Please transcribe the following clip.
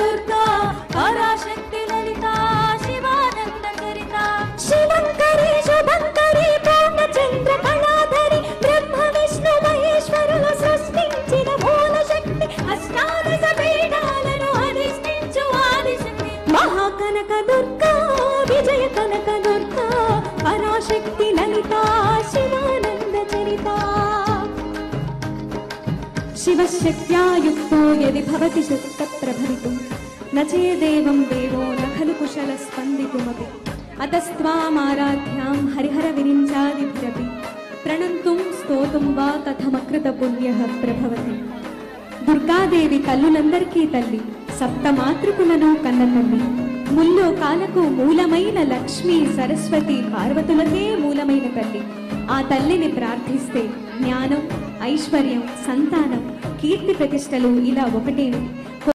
దుర్గా పరాశక్తి లలిత శివానంద చరిత శివంకరి శుభంకరి పూర్ణచంద్ర కళాధరి బ్రహ్మ విష్ణు మహేశ్వరుల సృష్టించిన మూల శక్తి అష్టాదశ పీఠాలను అధిష్ఠించు ఆదిశక్తి మహాకనక దుర్గా విజయ కనక దుర్గా పరాశక్తి లలిత శివానంద చరిత शिवशक्त्या युक्तो यदि भवति शक्तप्रभवितुं न चेदेवं देवो न खलु कुशलस्पन्दितुमपि अतस्त्वामाराध्यां हरिहरविरिञ्चादिभिरपि प्रणन्तुं स्तोतुं वा कथमकृतपुण्यः प्रभवति దుర్గాదేవి కల్లులందరికీ తల్లి సప్తమాతృకులను కన్న తల్లి ముల్లోకాలకు మూలమైన లక్ష్మి సరస్వతి పార్వతులకే మూలమైన తల్లి ఆ తల్లిని ప్రార్థిస్తే జ్ఞానం ఐశ్వర్యం సంతానం కీర్తి ప్రతిష్టలు ఇలా ఒకటే